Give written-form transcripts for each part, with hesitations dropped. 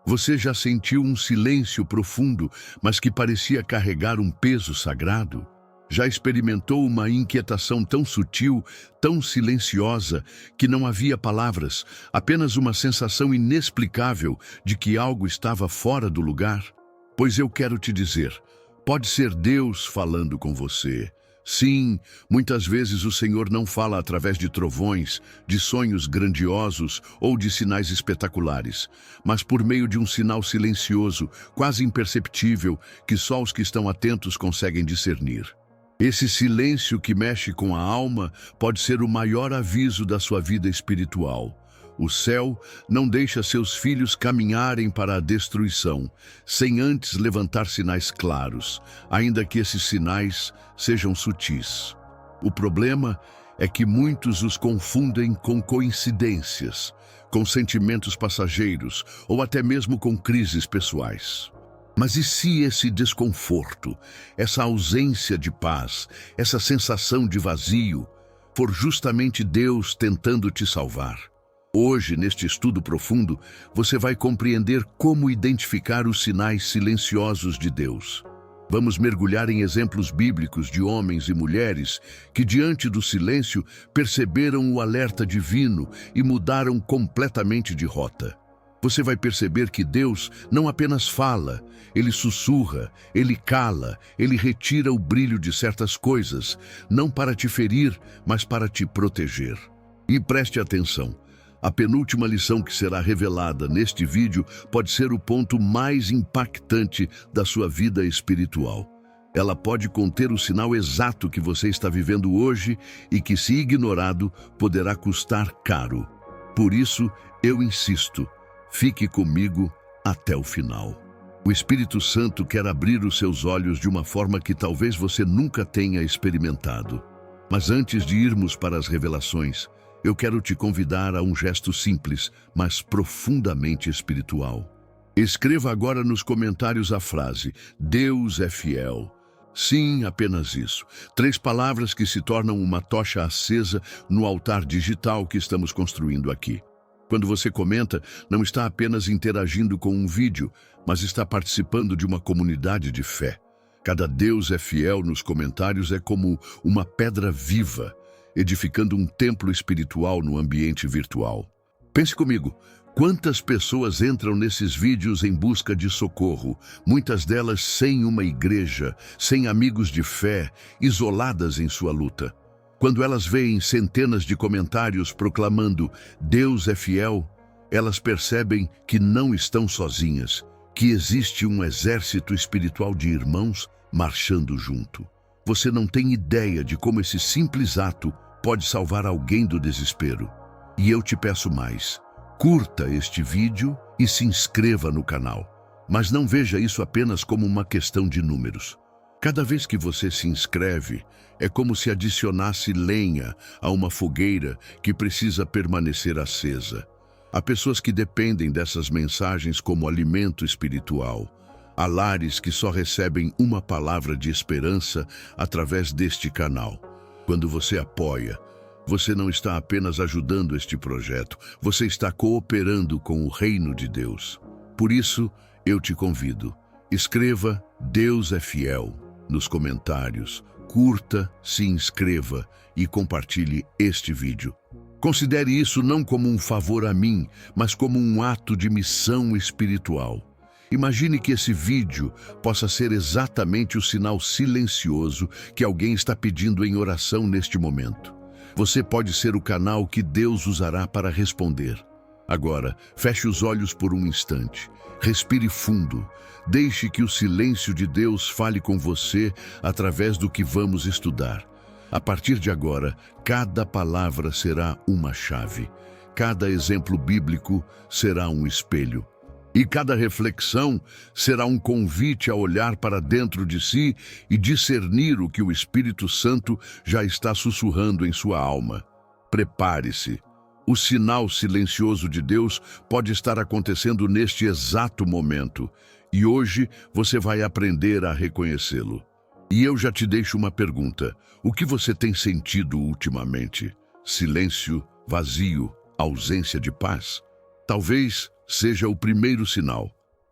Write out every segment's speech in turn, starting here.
Você já sentiu um silêncio profundo, mas que parecia carregar um peso sagrado? Já experimentou uma inquietação tão sutil, tão silenciosa, que não havia palavras, apenas uma sensação inexplicável de que algo estava fora do lugar? Pois eu quero te dizer, pode ser Deus falando com você. Sim, muitas vezes o Senhor não fala através de trovões, de sonhos grandiosos ou de sinais espetaculares, mas por meio de um sinal silencioso, quase imperceptível, que só os que estão atentos conseguem discernir. Esse silêncio que mexe com a alma pode ser o maior aviso da sua vida espiritual. O céu não deixa seus filhos caminharem para a destruição, sem antes levantar sinais claros, ainda que esses sinais sejam sutis. O problema é que muitos os confundem com coincidências, com sentimentos passageiros ou até mesmo com crises pessoais. Mas e se esse desconforto, essa ausência de paz, essa sensação de vazio, for justamente Deus tentando te salvar? Hoje, neste estudo profundo, você vai compreender como identificar os sinais silenciosos de Deus. Vamos mergulhar em exemplos bíblicos de homens e mulheres que, diante do silêncio, perceberam o alerta divino e mudaram completamente de rota. Você vai perceber que Deus não apenas fala, Ele sussurra, Ele cala, Ele retira o brilho de certas coisas, não para te ferir, mas para te proteger. E preste atenção. A penúltima lição que será revelada neste vídeo pode ser o ponto mais impactante da sua vida espiritual. Ela pode conter o sinal exato que você está vivendo hoje e que, se ignorado, poderá custar caro. Por isso, eu insisto, fique comigo até o final. O Espírito Santo quer abrir os seus olhos de uma forma que talvez você nunca tenha experimentado. Mas antes de irmos para as revelações, eu quero te convidar a um gesto simples, mas profundamente espiritual. Escreva agora nos comentários a frase, Deus é fiel. Sim, apenas isso. 3 palavras que se tornam uma tocha acesa no altar digital que estamos construindo aqui. Quando você comenta, não está apenas interagindo com um vídeo, mas está participando de uma comunidade de fé. Cada Deus é fiel nos comentários é como uma pedra viva, edificando um templo espiritual no ambiente virtual. Pense comigo, quantas pessoas entram nesses vídeos em busca de socorro, muitas delas sem uma igreja, sem amigos de fé, isoladas em sua luta. Quando elas veem centenas de comentários proclamando Deus é fiel, elas percebem que não estão sozinhas, que existe um exército espiritual de irmãos marchando junto. Você não tem ideia de como esse simples ato pode salvar alguém do desespero. E eu te peço mais. Curta este vídeo e se inscreva no canal. Mas não veja isso apenas como uma questão de números. Cada vez que você se inscreve, é como se adicionasse lenha a uma fogueira que precisa permanecer acesa. Há pessoas que dependem dessas mensagens como alimento espiritual. Há lares que só recebem uma palavra de esperança através deste canal. Quando você apoia, você não está apenas ajudando este projeto, você está cooperando com o reino de Deus. Por isso, eu te convido, escreva Deus é fiel nos comentários, curta, se inscreva e compartilhe este vídeo. Considere isso não como um favor a mim, mas como um ato de missão espiritual. Imagine que esse vídeo possa ser exatamente o sinal silencioso que alguém está pedindo em oração neste momento. Você pode ser o canal que Deus usará para responder. Agora, feche os olhos por um instante. Respire fundo. Deixe que o silêncio de Deus fale com você através do que vamos estudar. A partir de agora, cada palavra será uma chave. Cada exemplo bíblico será um espelho. E cada reflexão será um convite a olhar para dentro de si e discernir o que o Espírito Santo já está sussurrando em sua alma. Prepare-se. O sinal silencioso de Deus pode estar acontecendo neste exato momento, e hoje você vai aprender a reconhecê-lo. E eu já te deixo uma pergunta. O que você tem sentido ultimamente? Silêncio, vazio, ausência de paz? Talvez seja o primeiro sinal.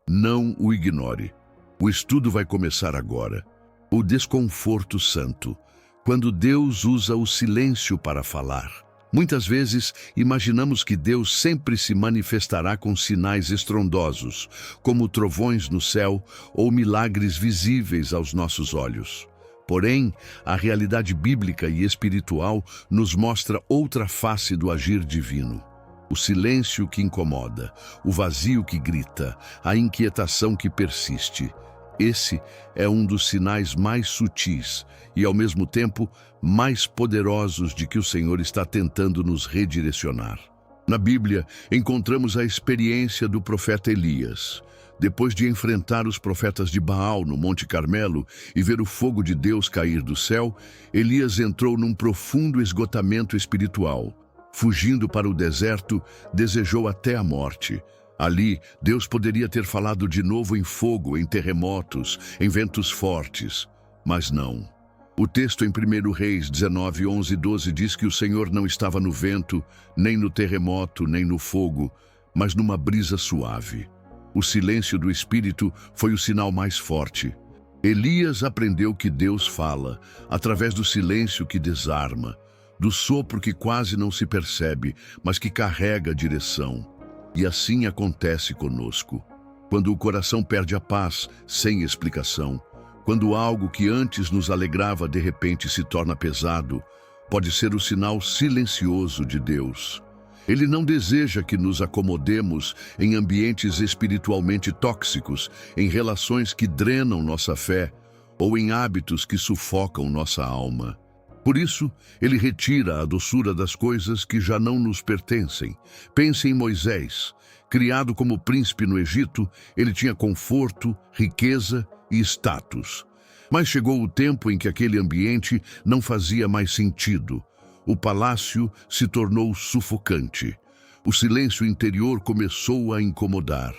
Não o ignore. O estudo vai começar agora. O desconforto santo, quando Deus usa o silêncio para falar. Muitas vezes, imaginamos que Deus sempre se manifestará com sinais estrondosos, como trovões no céu ou milagres visíveis aos nossos olhos. Porém, a realidade bíblica e espiritual nos mostra outra face do agir divino. O silêncio que incomoda, o vazio que grita, a inquietação que persiste. Esse é um dos sinais mais sutis e, ao mesmo tempo, mais poderosos de que o Senhor está tentando nos redirecionar. Na Bíblia, encontramos a experiência do profeta Elias. Depois de enfrentar os profetas de Baal no Monte Carmelo e ver o fogo de Deus cair do céu, Elias entrou num profundo esgotamento espiritual. Fugindo para o deserto, desejou até a morte. Ali, Deus poderia ter falado de novo em fogo, em terremotos, em ventos fortes. Mas não. O texto em 1 Reis 19, 11 e 12 diz que o Senhor não estava no vento, nem no terremoto, nem no fogo, mas numa brisa suave. O silêncio do Espírito foi o sinal mais forte. Elias aprendeu que Deus fala, através do silêncio que desarma, do sopro que quase não se percebe, mas que carrega a direção. E assim acontece conosco. Quando o coração perde a paz, sem explicação, quando algo que antes nos alegrava de repente se torna pesado, pode ser o sinal silencioso de Deus. Ele não deseja que nos acomodemos em ambientes espiritualmente tóxicos, em relações que drenam nossa fé ou em hábitos que sufocam nossa alma. Por isso, ele retira a doçura das coisas que já não nos pertencem. Pense em Moisés. Criado como príncipe no Egito, ele tinha conforto, riqueza e status. Mas chegou o tempo em que aquele ambiente não fazia mais sentido. O palácio se tornou sufocante. O silêncio interior começou a incomodar.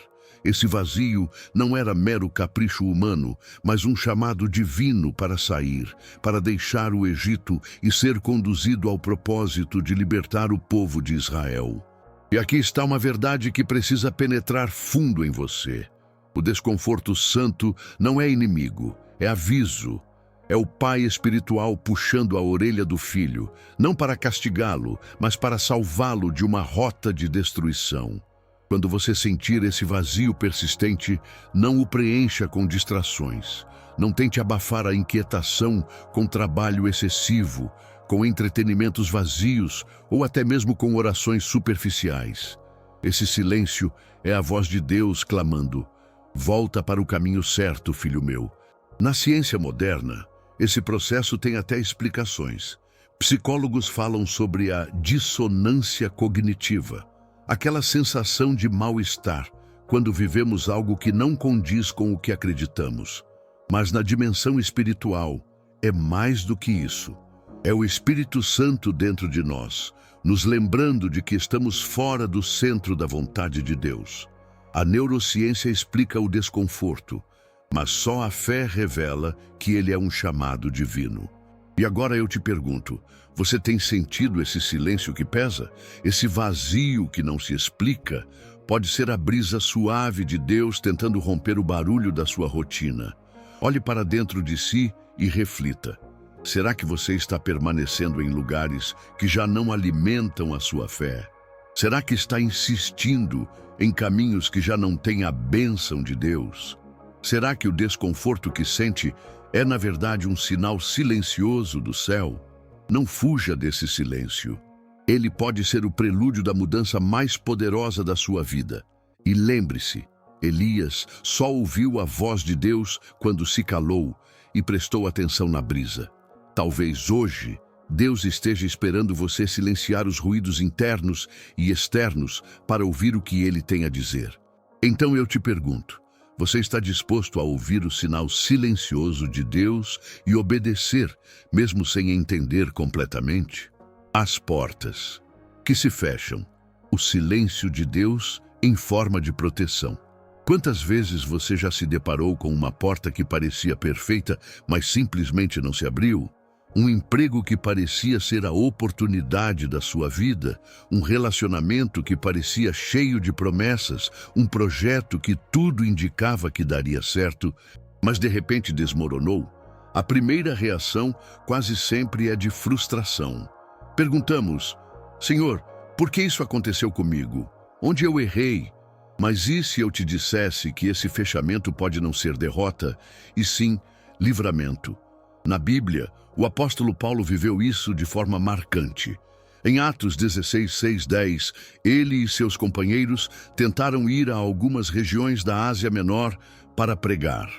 Esse vazio não era mero capricho humano, mas um chamado divino para sair, para deixar o Egito e ser conduzido ao propósito de libertar o povo de Israel. E aqui está uma verdade que precisa penetrar fundo em você. O desconforto santo não é inimigo, é aviso. É o pai espiritual puxando a orelha do filho, não para castigá-lo, mas para salvá-lo de uma rota de destruição. Quando você sentir esse vazio persistente, não o preencha com distrações. Não tente abafar a inquietação com trabalho excessivo, com entretenimentos vazios ou até mesmo com orações superficiais. Esse silêncio é a voz de Deus clamando: volta para o caminho certo, filho meu. Na ciência moderna, esse processo tem até explicações. Psicólogos falam sobre a dissonância cognitiva, aquela sensação de mal-estar quando vivemos algo que não condiz com o que acreditamos. Mas na dimensão espiritual, é mais do que isso. É o Espírito Santo dentro de nós, nos lembrando de que estamos fora do centro da vontade de Deus. A neurociência explica o desconforto, mas só a fé revela que ele é um chamado divino. E agora eu te pergunto, você tem sentido esse silêncio que pesa? Esse vazio que não se explica? Pode ser a brisa suave de Deus tentando romper o barulho da sua rotina. Olhe para dentro de si e reflita. Será que você está permanecendo em lugares que já não alimentam a sua fé? Será que está insistindo em caminhos que já não têm a bênção de Deus? Será que o desconforto que sente é, na verdade, um sinal silencioso do céu? Não fuja desse silêncio. Ele pode ser o prelúdio da mudança mais poderosa da sua vida. E lembre-se, Elias só ouviu a voz de Deus quando se calou e prestou atenção na brisa. Talvez hoje, Deus esteja esperando você silenciar os ruídos internos e externos para ouvir o que Ele tem a dizer. Então eu te pergunto, você está disposto a ouvir o sinal silencioso de Deus e obedecer, mesmo sem entender completamente? As portas que se fecham, o silêncio de Deus em forma de proteção. Quantas vezes você já se deparou com uma porta que parecia perfeita, mas simplesmente não se abriu? Um emprego que parecia ser a oportunidade da sua vida, um relacionamento que parecia cheio de promessas, um projeto que tudo indicava que daria certo, mas de repente desmoronou. A primeira reação quase sempre é de frustração. Perguntamos: Senhor, por que isso aconteceu comigo? Onde eu errei? Mas e se eu te dissesse que esse fechamento pode não ser derrota, e sim livramento? Na Bíblia, o apóstolo Paulo viveu isso de forma marcante. Em Atos 16, 6, 10, ele e seus companheiros tentaram ir a algumas regiões da Ásia Menor para pregar,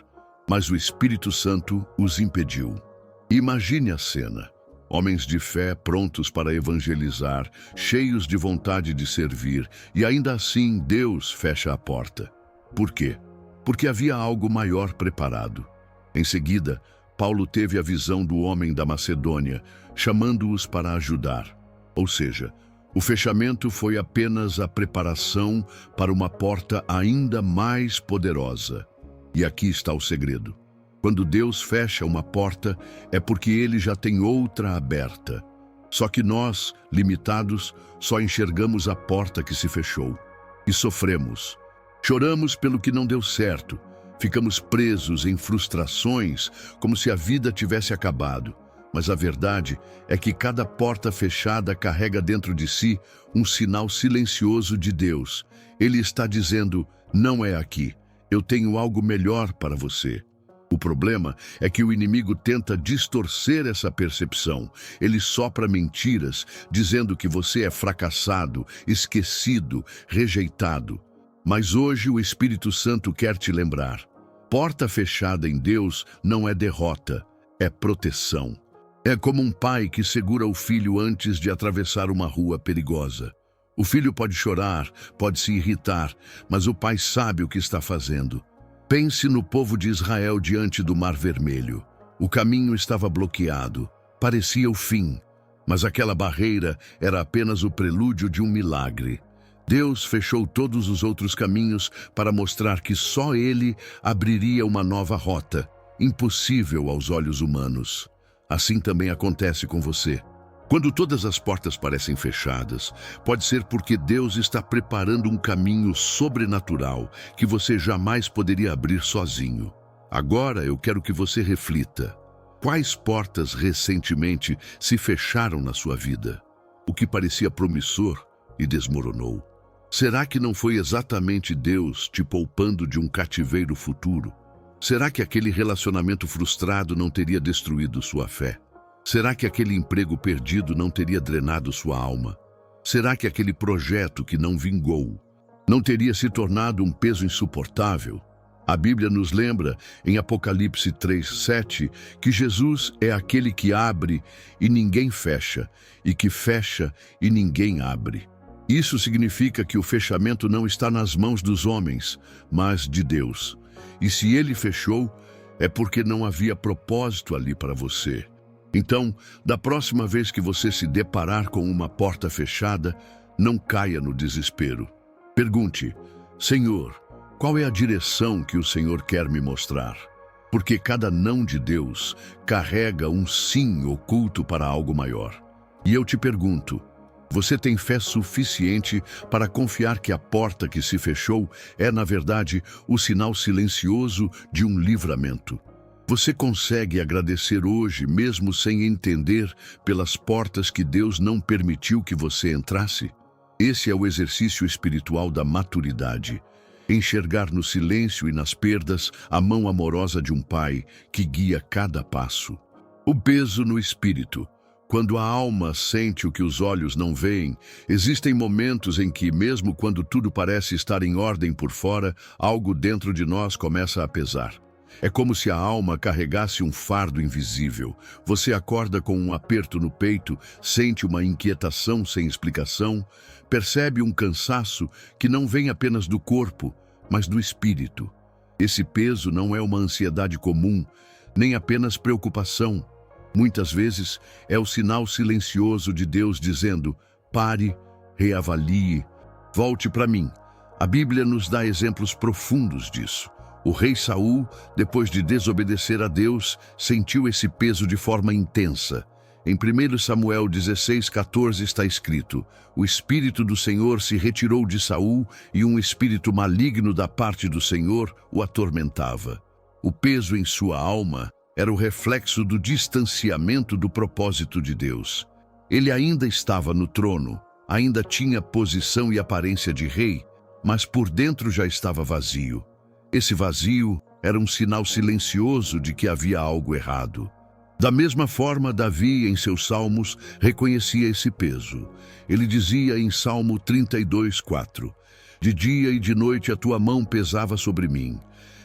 mas o Espírito Santo os impediu. Imagine a cena. Homens de fé prontos para evangelizar, cheios de vontade de servir, e ainda assim Deus fecha a porta. Por quê? Porque havia algo maior preparado. Em seguida, Paulo teve a visão do homem da Macedônia, chamando-os para ajudar. Ou seja, o fechamento foi apenas a preparação para uma porta ainda mais poderosa. E aqui está o segredo. Quando Deus fecha uma porta, é porque Ele já tem outra aberta. Só que nós, limitados, só enxergamos a porta que se fechou. E sofremos. Choramos pelo que não deu certo. Ficamos presos em frustrações, como se a vida tivesse acabado. Mas a verdade é que cada porta fechada carrega dentro de si um sinal silencioso de Deus. Ele está dizendo: não é aqui. Eu tenho algo melhor para você. O problema é que o inimigo tenta distorcer essa percepção. Ele sopra mentiras, dizendo que você é fracassado, esquecido, rejeitado. Mas hoje o Espírito Santo quer te lembrar. Porta fechada em Deus não é derrota, é proteção. É como um pai que segura o filho antes de atravessar uma rua perigosa. O filho pode chorar, pode se irritar, mas o pai sabe o que está fazendo. Pense no povo de Israel diante do Mar Vermelho. O caminho estava bloqueado, parecia o fim, mas aquela barreira era apenas o prelúdio de um milagre. Deus fechou todos os outros caminhos para mostrar que só Ele abriria uma nova rota, impossível aos olhos humanos. Assim também acontece com você. Quando todas as portas parecem fechadas, pode ser porque Deus está preparando um caminho sobrenatural que você jamais poderia abrir sozinho. Agora eu quero que você reflita. Quais portas recentemente se fecharam na sua vida? O que parecia promissor e desmoronou? Será que não foi exatamente Deus te poupando de um cativeiro futuro? Será que aquele relacionamento frustrado não teria destruído sua fé? Será que aquele emprego perdido não teria drenado sua alma? Será que aquele projeto que não vingou não teria se tornado um peso insuportável? A Bíblia nos lembra, em Apocalipse 3:7, que Jesus é aquele que abre e ninguém fecha, e que fecha e ninguém abre. Isso significa que o fechamento não está nas mãos dos homens, mas de Deus. E se Ele fechou, é porque não havia propósito ali para você. Então, da próxima vez que você se deparar com uma porta fechada, não caia no desespero. Pergunte: Senhor, qual é a direção que o Senhor quer me mostrar? Porque cada não de Deus carrega um sim oculto para algo maior. E eu te pergunto, você tem fé suficiente para confiar que a porta que se fechou é, na verdade, o sinal silencioso de um livramento? Você consegue agradecer hoje, mesmo sem entender, pelas portas que Deus não permitiu que você entrasse? Esse é o exercício espiritual da maturidade. Enxergar no silêncio e nas perdas a mão amorosa de um pai que guia cada passo. O peso no espírito. Quando a alma sente o que os olhos não veem, existem momentos em que, mesmo quando tudo parece estar em ordem por fora, algo dentro de nós começa a pesar. É como se a alma carregasse um fardo invisível. Você acorda com um aperto no peito, sente uma inquietação sem explicação, percebe um cansaço que não vem apenas do corpo, mas do espírito. Esse peso não é uma ansiedade comum, nem apenas preocupação. Muitas vezes é o sinal silencioso de Deus dizendo: pare, reavalie, volte para mim. A Bíblia nos dá exemplos profundos disso. O rei Saul, depois de desobedecer a Deus, sentiu esse peso de forma intensa. Em 1 Samuel 16:14 está escrito: o Espírito do Senhor se retirou de Saul e um espírito maligno da parte do Senhor o atormentava. O peso em sua alma era o reflexo do distanciamento do propósito de Deus. Ele ainda estava no trono, ainda tinha posição e aparência de rei, mas por dentro já estava vazio. Esse vazio era um sinal silencioso de que havia algo errado. Da mesma forma, Davi, em seus salmos, reconhecia esse peso. Ele dizia em Salmo 32:4: de dia e de noite a tua mão pesava sobre mim.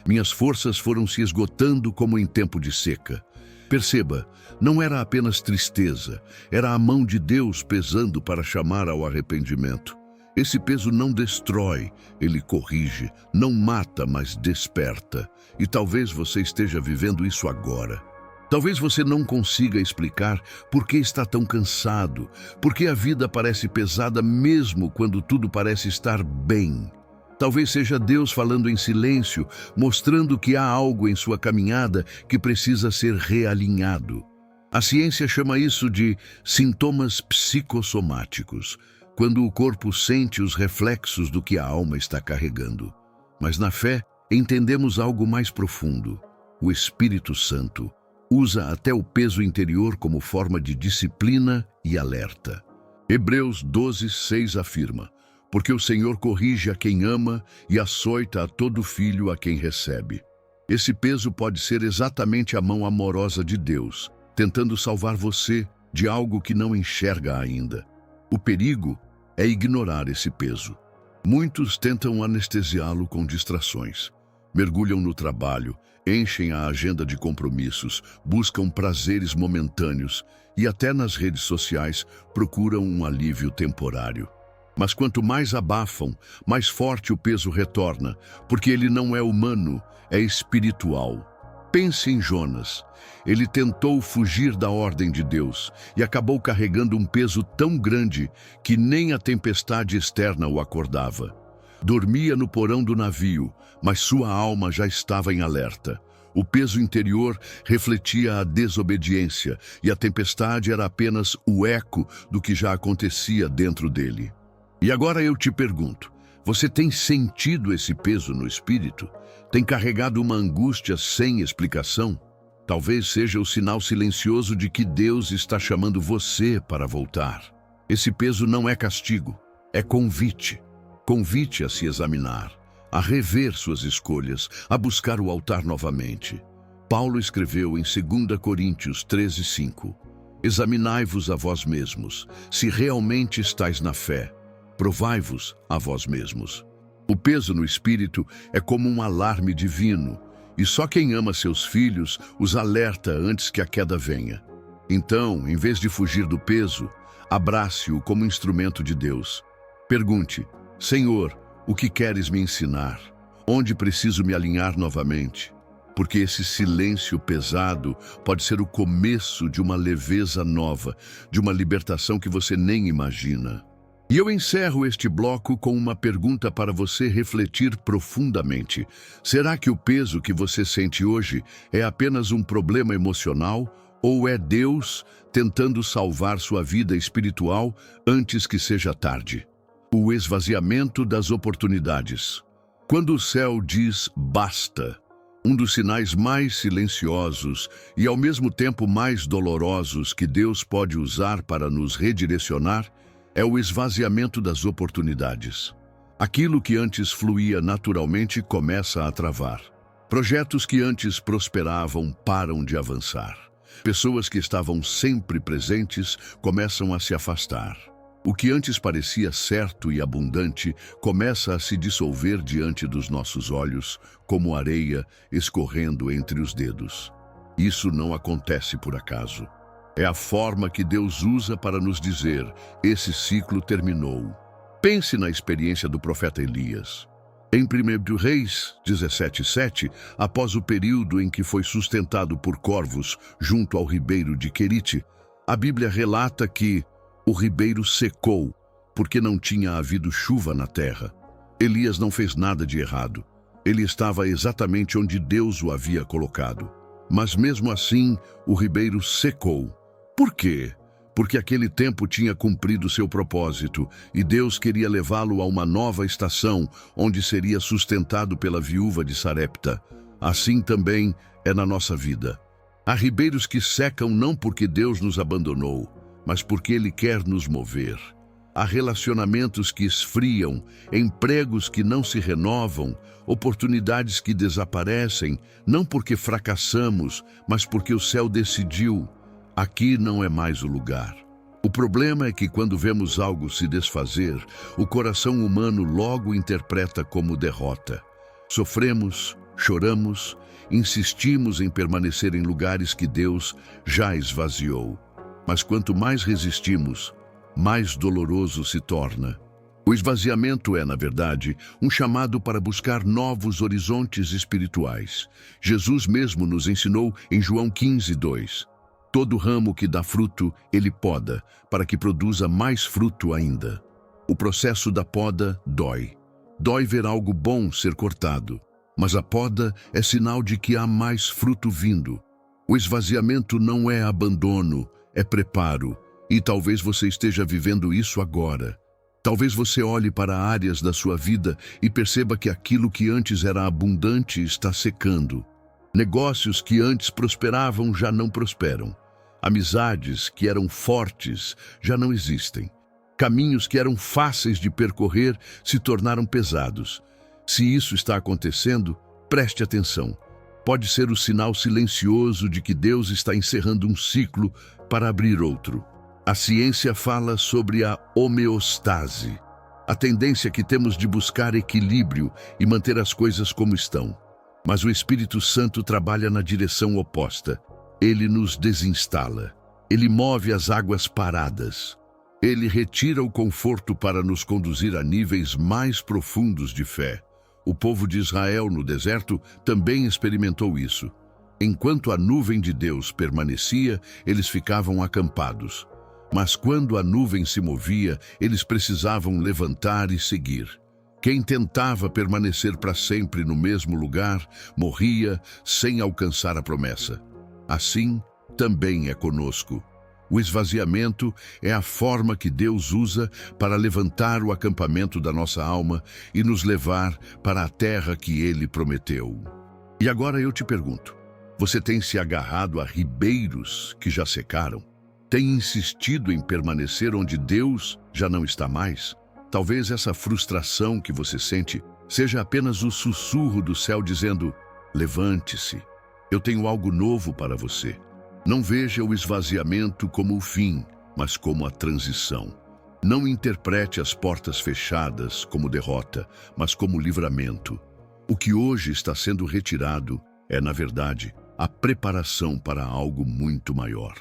Minhas forças foram se esgotando como em tempo de seca. Perceba, não era apenas tristeza, era a mão de Deus pesando para chamar ao arrependimento. Esse peso não destrói, ele corrige, não mata, mas desperta. E talvez você esteja vivendo isso agora. Talvez você não consiga explicar por que está tão cansado, por que a vida parece pesada mesmo quando tudo parece estar bem. Talvez seja Deus falando em silêncio, mostrando que há algo em sua caminhada que precisa ser realinhado. A ciência chama isso de sintomas psicossomáticos, quando o corpo sente os reflexos do que a alma está carregando. Mas na fé, entendemos algo mais profundo. O Espírito Santo usa até o peso interior como forma de disciplina e alerta. Hebreus 12:6 afirma: porque o Senhor corrige a quem ama e açoita a todo filho a quem recebe. Esse peso pode ser exatamente a mão amorosa de Deus, tentando salvar você de algo que não enxerga ainda. O perigo é ignorar esse peso. Muitos tentam anestesiá-lo com distrações. Mergulham no trabalho, enchem a agenda de compromissos, buscam prazeres momentâneos e até nas redes sociais procuram um alívio temporário. Mas quanto mais abafam, mais forte o peso retorna, porque ele não é humano, é espiritual. Pense em Jonas. Ele tentou fugir da ordem de Deus e acabou carregando um peso tão grande que nem a tempestade externa o acordava. Dormia no porão do navio, mas sua alma já estava em alerta. O peso interior refletia a desobediência e a tempestade era apenas o eco do que já acontecia dentro dele. E agora eu te pergunto, você tem sentido esse peso no espírito? Tem carregado uma angústia sem explicação? Talvez seja o sinal silencioso de que Deus está chamando você para voltar. Esse peso não é castigo, é convite. Convite a se examinar, a rever suas escolhas, a buscar o altar novamente. Paulo escreveu em 2 Coríntios 13:5: examinai-vos a vós mesmos, se realmente estáis na fé. Provai-vos a vós mesmos. O peso no espírito é como um alarme divino, e só quem ama seus filhos os alerta antes que a queda venha. Então, em vez de fugir do peso, abrace-o como instrumento de Deus. Pergunte: Senhor, o que queres me ensinar? Onde preciso me alinhar novamente? Porque esse silêncio pesado pode ser o começo de uma leveza nova, de uma libertação que você nem imagina. E eu encerro este bloco com uma pergunta para você refletir profundamente. Será que o peso que você sente hoje é apenas um problema emocional ou é Deus tentando salvar sua vida espiritual antes que seja tarde? O esvaziamento das oportunidades. Quando o céu diz basta, um dos sinais mais silenciosos e ao mesmo tempo mais dolorosos que Deus pode usar para nos redirecionar é o esvaziamento das oportunidades. Aquilo que antes fluía naturalmente começa a travar. Projetos que antes prosperavam param de avançar. Pessoas que estavam sempre presentes começam a se afastar. O que antes parecia certo e abundante começa a se dissolver diante dos nossos olhos, como areia escorrendo entre os dedos. Isso não acontece por acaso. É a forma que Deus usa para nos dizer: esse ciclo terminou. Pense na experiência do profeta Elias. Em 1 Reis 17:7, após o período em que foi sustentado por corvos junto ao ribeiro de Querite, a Bíblia relata que o ribeiro secou porque não tinha havido chuva na terra. Elias não fez nada de errado. Ele estava exatamente onde Deus o havia colocado. Mas mesmo assim, o ribeiro secou. Por quê? Porque aquele tempo tinha cumprido seu propósito e Deus queria levá-lo a uma nova estação, onde seria sustentado pela viúva de Sarepta. Assim também é na nossa vida. Há ribeiros que secam não porque Deus nos abandonou, mas porque Ele quer nos mover. Há relacionamentos que esfriam, empregos que não se renovam, oportunidades que desaparecem, não porque fracassamos, mas porque o céu decidiu. Aqui não é mais o lugar. O problema é que quando vemos algo se desfazer, o coração humano logo interpreta como derrota. Sofremos, choramos, insistimos em permanecer em lugares que Deus já esvaziou. Mas quanto mais resistimos, mais doloroso se torna. O esvaziamento é, na verdade, um chamado para buscar novos horizontes espirituais. Jesus mesmo nos ensinou em João 15:2. Todo ramo que dá fruto, ele poda, para que produza mais fruto ainda. O processo da poda dói. Dói ver algo bom ser cortado, mas a poda é sinal de que há mais fruto vindo. O esvaziamento não é abandono, é preparo, e talvez você esteja vivendo isso agora. Talvez você olhe para áreas da sua vida e perceba que aquilo que antes era abundante está secando. Negócios que antes prosperavam já não prosperam. Amizades que eram fortes já não existem. Caminhos que eram fáceis de percorrer se tornaram pesados. Se isso está acontecendo, preste atenção. Pode ser o sinal silencioso de que Deus está encerrando um ciclo para abrir outro. A ciência fala sobre a homeostase, a tendência que temos de buscar equilíbrio e manter as coisas como estão. Mas o Espírito Santo trabalha na direção oposta. Ele nos desinstala. Ele move as águas paradas. Ele retira o conforto para nos conduzir a níveis mais profundos de fé. O povo de Israel no deserto também experimentou isso. Enquanto a nuvem de Deus permanecia, eles ficavam acampados. Mas quando a nuvem se movia, eles precisavam levantar e seguir. Quem tentava permanecer para sempre no mesmo lugar, morria sem alcançar a promessa. Assim, também é conosco. O esvaziamento é a forma que Deus usa para levantar o acampamento da nossa alma e nos levar para a terra que Ele prometeu. E agora eu te pergunto, você tem se agarrado a ribeiros que já secaram? Tem insistido em permanecer onde Deus já não está mais? Talvez essa frustração que você sente seja apenas o sussurro do céu dizendo: levante-se, eu tenho algo novo para você. Não veja o esvaziamento como o fim, mas como a transição. Não interprete as portas fechadas como derrota, mas como livramento. O que hoje está sendo retirado é, na verdade, a preparação para algo muito maior.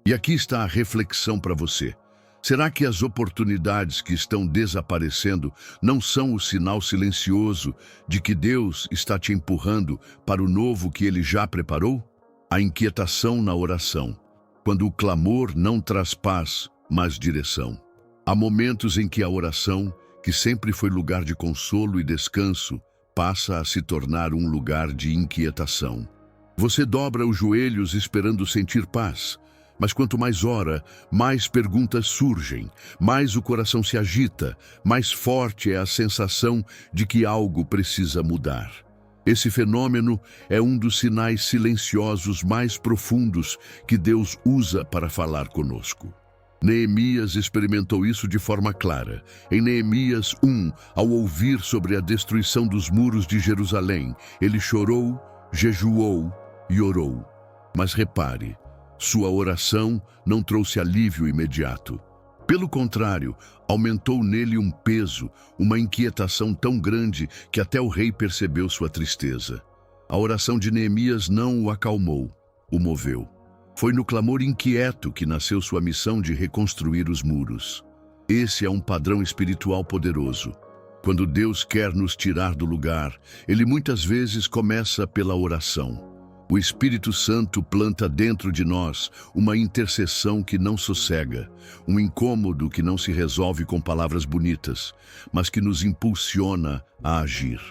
E aqui está a reflexão para você. Será que as oportunidades que estão desaparecendo não são o sinal silencioso de que Deus está te empurrando para o novo que Ele já preparou? A inquietação na oração, quando o clamor não traz paz, mas direção. Há momentos em que a oração, que sempre foi lugar de consolo e descanso, passa a se tornar um lugar de inquietação. Você dobra os joelhos esperando sentir paz, mas quanto mais ora, mais perguntas surgem, mais o coração se agita, mais forte é a sensação de que algo precisa mudar. Esse fenômeno é um dos sinais silenciosos mais profundos que Deus usa para falar conosco. Neemias experimentou isso de forma clara. Em Neemias 1, ao ouvir sobre a destruição dos muros de Jerusalém, ele chorou, jejuou e orou. Mas repare, sua oração não trouxe alívio imediato. Pelo contrário, aumentou nele um peso, uma inquietação tão grande que até o rei percebeu sua tristeza. A oração de Neemias não o acalmou, o moveu. Foi no clamor inquieto que nasceu sua missão de reconstruir os muros. Esse é um padrão espiritual poderoso. Quando Deus quer nos tirar do lugar, Ele muitas vezes começa pela oração. O Espírito Santo planta dentro de nós uma intercessão que não sossega, um incômodo que não se resolve com palavras bonitas, mas que nos impulsiona a agir.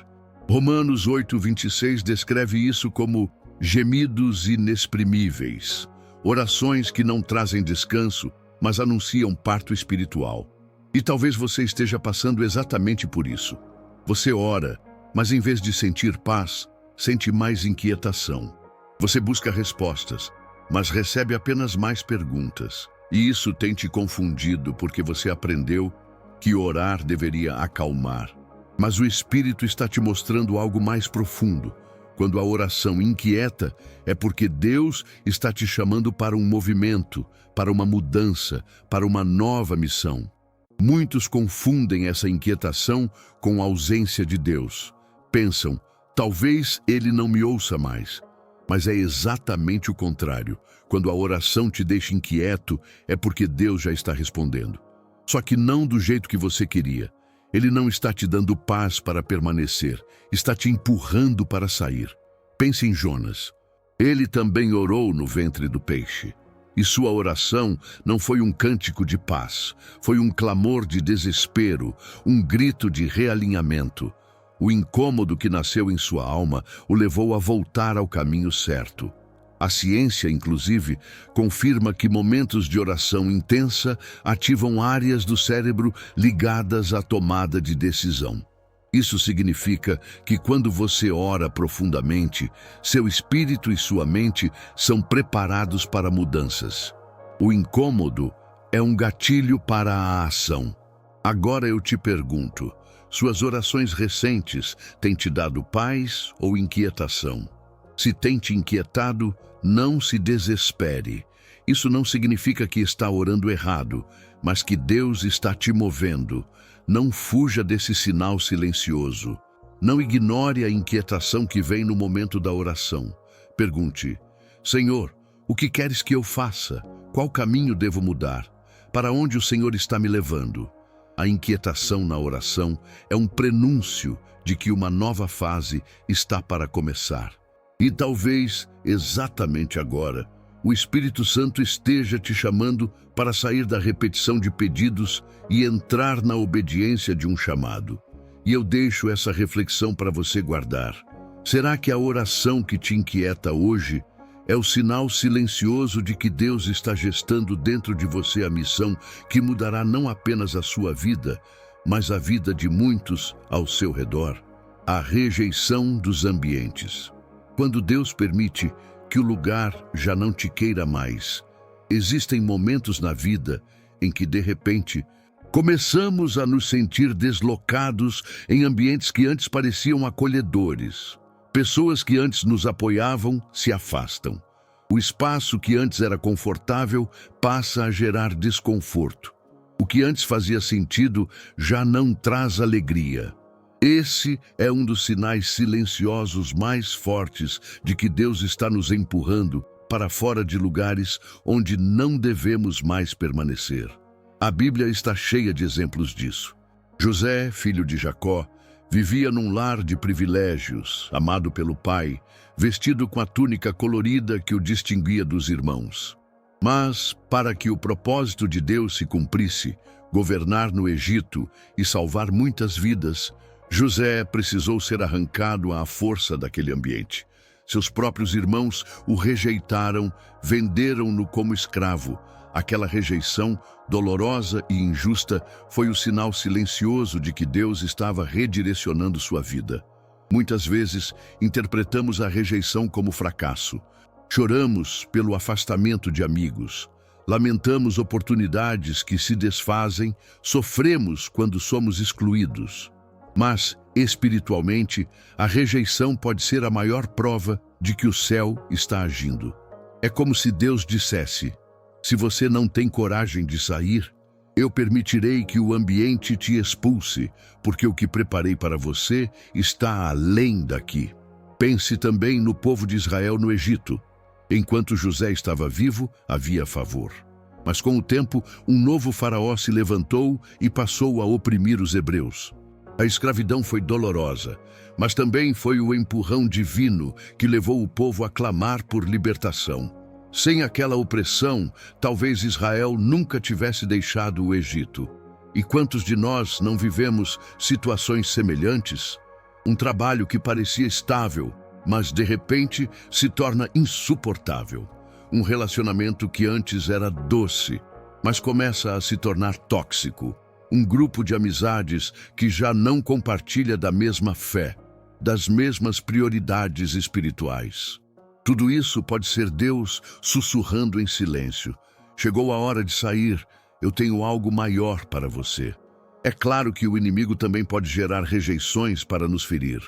Romanos 8:26 descreve isso como gemidos inexprimíveis, orações que não trazem descanso, mas anunciam parto espiritual. E talvez você esteja passando exatamente por isso. Você ora, mas em vez de sentir paz, sente mais inquietação. Você busca respostas, mas recebe apenas mais perguntas. E isso tem te confundido porque você aprendeu que orar deveria acalmar. Mas o Espírito está te mostrando algo mais profundo. Quando a oração inquieta, é porque Deus está te chamando para um movimento, para uma mudança, para uma nova missão. Muitos confundem essa inquietação com a ausência de Deus. Pensam, talvez Ele não me ouça mais. Mas é exatamente o contrário. Quando a oração te deixa inquieto, é porque Deus já está respondendo. Só que não do jeito que você queria. Ele não está te dando paz para permanecer, está te empurrando para sair. Pense em Jonas. Ele também orou no ventre do peixe. E sua oração não foi um cântico de paz, foi um clamor de desespero, um grito de realinhamento. O incômodo que nasceu em sua alma o levou a voltar ao caminho certo. A ciência, inclusive, confirma que momentos de oração intensa ativam áreas do cérebro ligadas à tomada de decisão. Isso significa que quando você ora profundamente, seu espírito e sua mente são preparados para mudanças. O incômodo é um gatilho para a ação. Agora eu te pergunto, suas orações recentes têm te dado paz ou inquietação? Se tem te inquietado, não se desespere. Isso não significa que está orando errado, mas que Deus está te movendo. Não fuja desse sinal silencioso. Não ignore a inquietação que vem no momento da oração. Pergunte, Senhor, o que queres que eu faça? Qual caminho devo mudar? Para onde o Senhor está me levando? A inquietação na oração é um prenúncio de que uma nova fase está para começar. E talvez, exatamente agora, o Espírito Santo esteja te chamando para sair da repetição de pedidos e entrar na obediência de um chamado. E eu deixo essa reflexão para você guardar. Será que a oração que te inquieta hoje é o sinal silencioso de que Deus está gestando dentro de você a missão que mudará não apenas a sua vida, mas a vida de muitos ao seu redor? A rejeição dos ambientes. Quando Deus permite que o lugar já não te queira mais, existem momentos na vida em que, de repente, começamos a nos sentir deslocados em ambientes que antes pareciam acolhedores. Pessoas que antes nos apoiavam se afastam. O espaço que antes era confortável passa a gerar desconforto. O que antes fazia sentido já não traz alegria. Esse é um dos sinais silenciosos mais fortes de que Deus está nos empurrando para fora de lugares onde não devemos mais permanecer. A Bíblia está cheia de exemplos disso. José, filho de Jacó, vivia num lar de privilégios, amado pelo pai, vestido com a túnica colorida que o distinguia dos irmãos. Mas, para que o propósito de Deus se cumprisse, governar no Egito e salvar muitas vidas, José precisou ser arrancado à força daquele ambiente. Seus próprios irmãos o rejeitaram, venderam-no como escravo. Aquela rejeição, dolorosa e injusta, foi o sinal silencioso de que Deus estava redirecionando sua vida. Muitas vezes, interpretamos a rejeição como fracasso. Choramos pelo afastamento de amigos. Lamentamos oportunidades que se desfazem, sofremos quando somos excluídos. Mas, espiritualmente, a rejeição pode ser a maior prova de que o céu está agindo. É como se Deus dissesse: se você não tem coragem de sair, eu permitirei que o ambiente te expulse, porque o que preparei para você está além daqui. Pense também no povo de Israel no Egito. Enquanto José estava vivo, havia favor. Mas com o tempo, um novo faraó se levantou e passou a oprimir os hebreus. A escravidão foi dolorosa, mas também foi o empurrão divino que levou o povo a clamar por libertação. Sem aquela opressão, talvez Israel nunca tivesse deixado o Egito. E quantos de nós não vivemos situações semelhantes? Um trabalho que parecia estável, mas de repente se torna insuportável. Um relacionamento que antes era doce, mas começa a se tornar tóxico. Um grupo de amizades que já não compartilha da mesma fé, das mesmas prioridades espirituais. Tudo isso pode ser Deus sussurrando em silêncio. Chegou a hora de sair, eu tenho algo maior para você. É claro que o inimigo também pode gerar rejeições para nos ferir.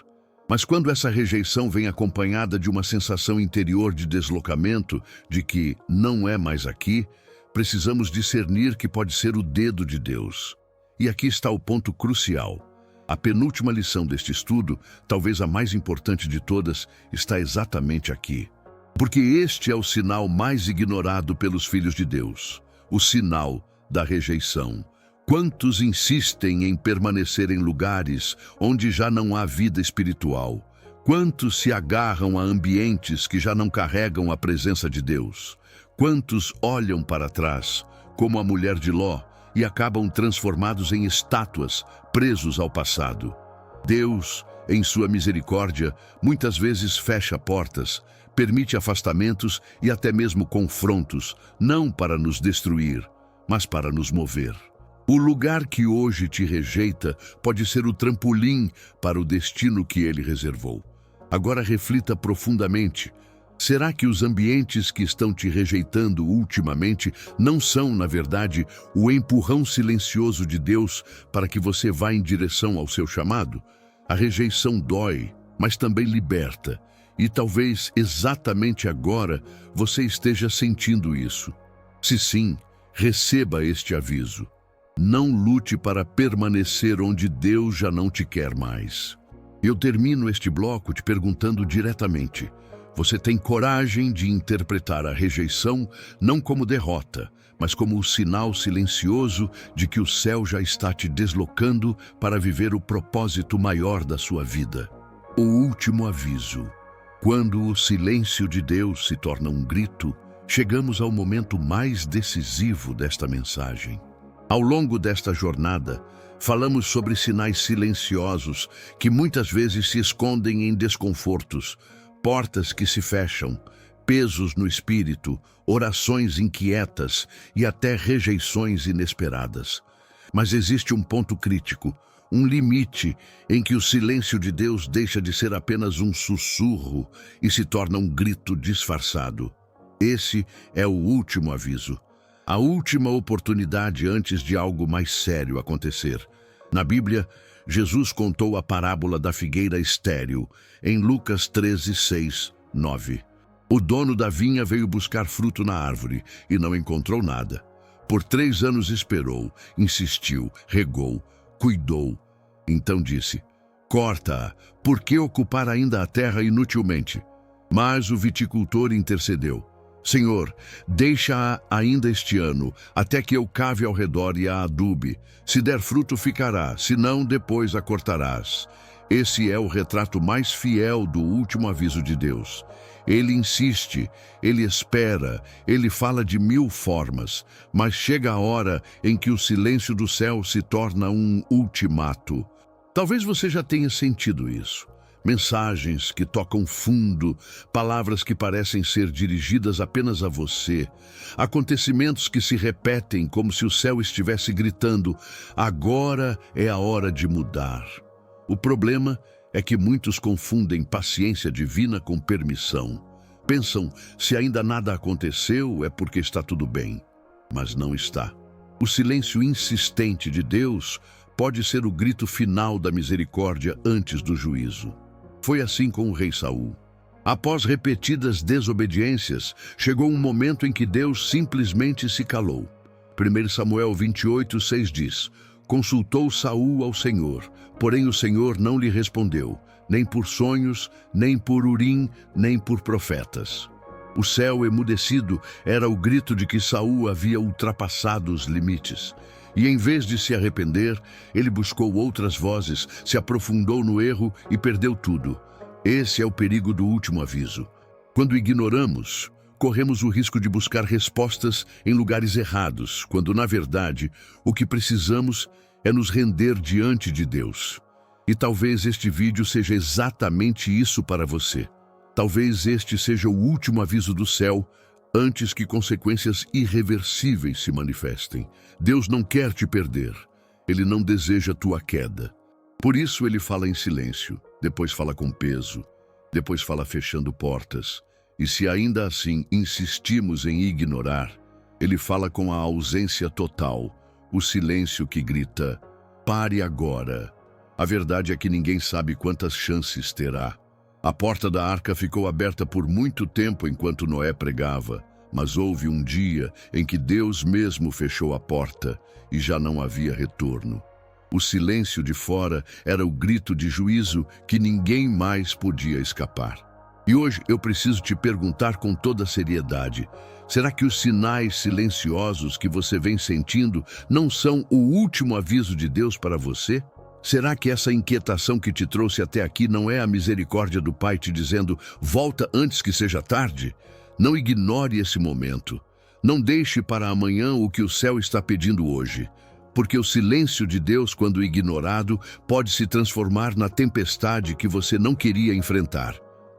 Mas quando essa rejeição vem acompanhada de uma sensação interior de deslocamento, de que não é mais aqui, precisamos discernir que pode ser o dedo de Deus. E aqui está o ponto crucial. A penúltima lição deste estudo, talvez a mais importante de todas, está exatamente aqui. Porque este é o sinal mais ignorado pelos filhos de Deus, o sinal da rejeição. Quantos insistem em permanecer em lugares onde já não há vida espiritual? Quantos se agarram a ambientes que já não carregam a presença de Deus? Quantos olham para trás, como a mulher de Ló, e acabam transformados em estátuas, presos ao passado? Deus, em sua misericórdia, muitas vezes fecha portas, permite afastamentos e até mesmo confrontos, não para nos destruir, mas para nos mover. O lugar que hoje te rejeita pode ser o trampolim para o destino que ele reservou. Agora reflita profundamente. Será que os ambientes que estão te rejeitando ultimamente não são, na verdade, o empurrão silencioso de Deus para que você vá em direção ao seu chamado? A rejeição dói, mas também liberta. E talvez exatamente agora você esteja sentindo isso. Se sim, receba este aviso. Não lute para permanecer onde Deus já não te quer mais. Eu termino este bloco te perguntando diretamente: você tem coragem de interpretar a rejeição não como derrota, mas como o sinal silencioso de que o céu já está te deslocando para viver o propósito maior da sua vida? O último aviso. Quando o silêncio de Deus se torna um grito, chegamos ao momento mais decisivo desta mensagem. Ao longo desta jornada, falamos sobre sinais silenciosos que muitas vezes se escondem em desconfortos, portas que se fecham, pesos no espírito, orações inquietas e até rejeições inesperadas. Mas existe um ponto crítico, um limite em que o silêncio de Deus deixa de ser apenas um sussurro e se torna um grito disfarçado. Esse é o último aviso. A última oportunidade antes de algo mais sério acontecer. Na Bíblia, Jesus contou a parábola da figueira estéril, em Lucas 13, 6, 9. O dono da vinha veio buscar fruto na árvore e não encontrou nada. Por 3 anos esperou, insistiu, regou, cuidou. Então disse: corta-a, por que ocupar ainda a terra inutilmente? Mas o viticultor intercedeu: Senhor, deixa-a ainda este ano, até que eu cave ao redor e a adube. Se der fruto, ficará, se não, depois a cortarás. Esse é o retrato mais fiel do último aviso de Deus. Ele insiste, ele espera, ele fala de 1000 formas, mas chega a hora em que o silêncio do céu se torna um ultimato. Talvez você já tenha sentido isso. Mensagens que tocam fundo, palavras que parecem ser dirigidas apenas a você, acontecimentos que se repetem como se o céu estivesse gritando: agora é a hora de mudar. O problema é que muitos confundem paciência divina com permissão. Pensam, se ainda nada aconteceu, é porque está tudo bem. Mas não está. O silêncio insistente de Deus pode ser o grito final da misericórdia antes do juízo. Foi assim com o rei Saul. Após repetidas desobediências, chegou um momento em que Deus simplesmente se calou. 1 Samuel 28, 6 diz: consultou Saul ao Senhor, porém o Senhor não lhe respondeu, nem por sonhos, nem por Urim, nem por profetas. O céu emudecido era o grito de que Saul havia ultrapassado os limites. E em vez de se arrepender, ele buscou outras vozes, se aprofundou no erro e perdeu tudo. Esse é o perigo do último aviso. Quando ignoramos, corremos o risco de buscar respostas em lugares errados, quando, na verdade, o que precisamos é nos render diante de Deus. E talvez este vídeo seja exatamente isso para você. Talvez este seja o último aviso do céu antes que consequências irreversíveis se manifestem. Deus não quer te perder. Ele não deseja tua queda. Por isso ele fala em silêncio, depois fala com peso, depois fala fechando portas. E se ainda assim insistimos em ignorar, ele fala com a ausência total, o silêncio que grita: pare agora. A verdade é que ninguém sabe quantas chances terá. A porta da arca ficou aberta por muito tempo enquanto Noé pregava, mas houve um dia em que Deus mesmo fechou a porta e já não havia retorno. O silêncio de fora era o grito de juízo que ninguém mais podia escapar. E hoje eu preciso te perguntar com toda seriedade: será que os sinais silenciosos que você vem sentindo não são o último aviso de Deus para você? Será que essa inquietação que te trouxe até aqui não é a misericórdia do Pai te dizendo: volta antes que seja tarde? Não ignore esse momento. Não deixe para amanhã o que o céu está pedindo hoje. Porque o silêncio de Deus, quando ignorado, pode se transformar na tempestade que você não queria enfrentar.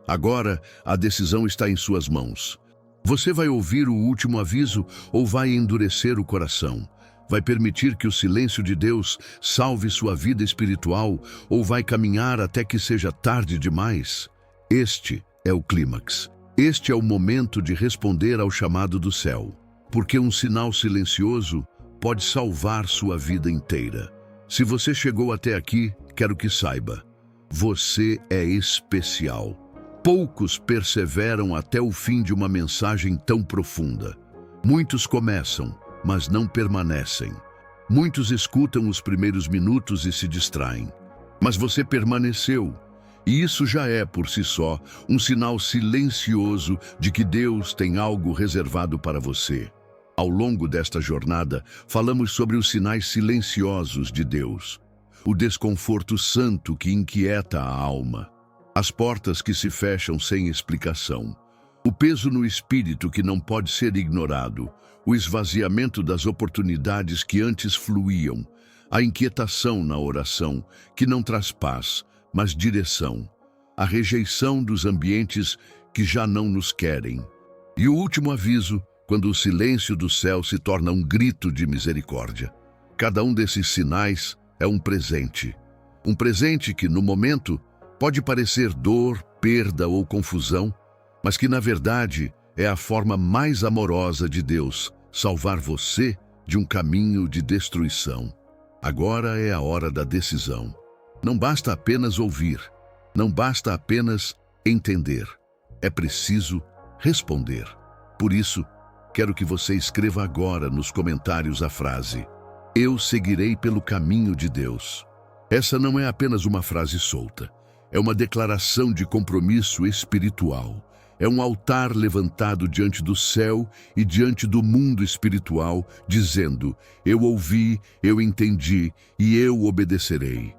Agora, a decisão está em suas mãos. Você vai ouvir o último aviso ou vai endurecer o coração? Vai permitir que o silêncio de Deus salve sua vida espiritual ou vai caminhar até que seja tarde demais? Este é o clímax. Este é o momento de responder ao chamado do céu. Porque um sinal silencioso pode salvar sua vida inteira. Se você chegou até aqui, quero que saiba: você é especial. Poucos perseveram até o fim de uma mensagem tão profunda. Muitos começam, mas não permanecem. Muitos escutam os primeiros minutos e se distraem. Mas você permaneceu, e isso já é, por si só, um sinal silencioso de que Deus tem algo reservado para você. Ao longo desta jornada, falamos sobre os sinais silenciosos de Deus, o desconforto santo que inquieta a alma, as portas que se fecham sem explicação, o peso no espírito que não pode ser ignorado, o esvaziamento das oportunidades que antes fluíam, a inquietação na oração, que não traz paz, mas direção, a rejeição dos ambientes que já não nos querem. E o último aviso, quando o silêncio do céu se torna um grito de misericórdia. Cada um desses sinais é um presente. Um presente que, no momento, pode parecer dor, perda ou confusão, mas que, na verdade, é a forma mais amorosa de Deus salvar você de um caminho de destruição. Agora é a hora da decisão. Não basta apenas ouvir, não basta apenas entender. É preciso responder. Por isso, quero que você escreva agora nos comentários a frase: eu seguirei pelo caminho de Deus. Essa não é apenas uma frase solta. É uma declaração de compromisso espiritual. É um altar levantado diante do céu e diante do mundo espiritual, dizendo: eu ouvi, eu entendi e eu obedecerei.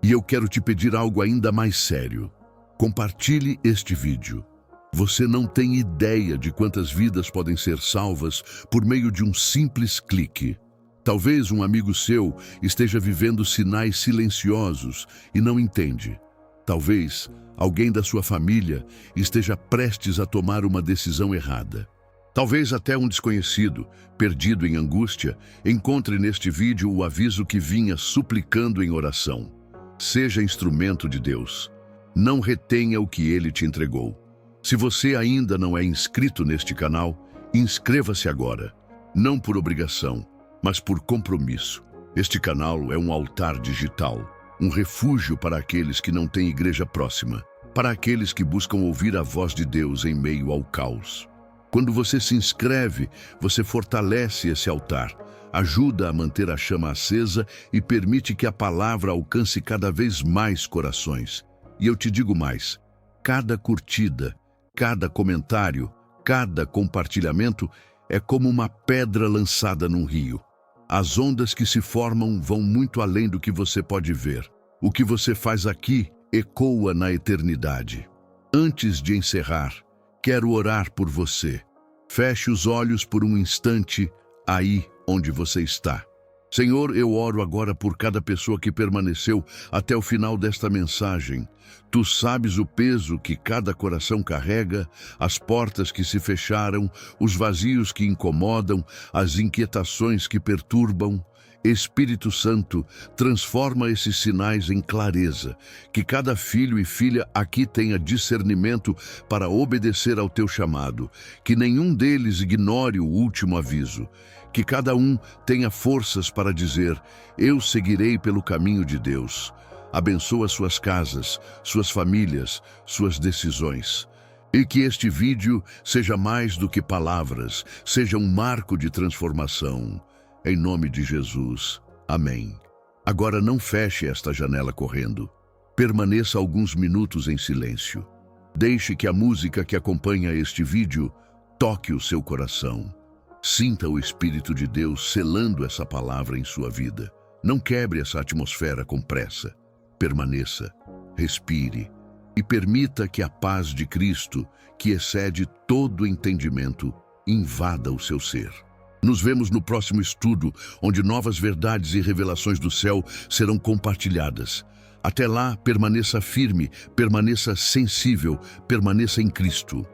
E eu quero te pedir algo ainda mais sério. Compartilhe este vídeo. Você não tem ideia de quantas vidas podem ser salvas por meio de um simples clique. Talvez um amigo seu esteja vivendo sinais silenciosos e não entende. Talvez alguém da sua família esteja prestes a tomar uma decisão errada. Talvez até um desconhecido, perdido em angústia, encontre neste vídeo o aviso que vinha suplicando em oração. Seja instrumento de Deus. Não retenha o que Ele te entregou. Se você ainda não é inscrito neste canal, inscreva-se agora. Não por obrigação, mas por compromisso. Este canal é um altar digital, um refúgio para aqueles que não têm igreja próxima, para aqueles que buscam ouvir a voz de Deus em meio ao caos. Quando você se inscreve, você fortalece esse altar, ajuda a manter a chama acesa e permite que a palavra alcance cada vez mais corações. E eu te digo mais: cada curtida, cada comentário, cada compartilhamento é como uma pedra lançada num rio. As ondas que se formam vão muito além do que você pode ver. O que você faz aqui ecoa na eternidade. Antes de encerrar, quero orar por você. Feche os olhos por um instante aí onde você está. Senhor, eu oro agora por cada pessoa que permaneceu até o final desta mensagem. Tu sabes o peso que cada coração carrega, as portas que se fecharam, os vazios que incomodam, as inquietações que perturbam. Espírito Santo, transforma esses sinais em clareza, que cada filho e filha aqui tenha discernimento para obedecer ao teu chamado, que nenhum deles ignore o último aviso, que cada um tenha forças para dizer: eu seguirei pelo caminho de Deus. Abençoa suas casas, suas famílias, suas decisões. E que este vídeo seja mais do que palavras, seja um marco de transformação. Em nome de Jesus. Amém. Agora não feche esta janela correndo. Permaneça alguns minutos em silêncio. Deixe que a música que acompanha este vídeo toque o seu coração. Sinta o Espírito de Deus selando essa palavra em sua vida. Não quebre essa atmosfera com pressa. Permaneça, respire e permita que a paz de Cristo, que excede todo entendimento, invada o seu ser. Nos vemos no próximo estudo, onde novas verdades e revelações do céu serão compartilhadas. Até lá, permaneça firme, permaneça sensível, permaneça em Cristo.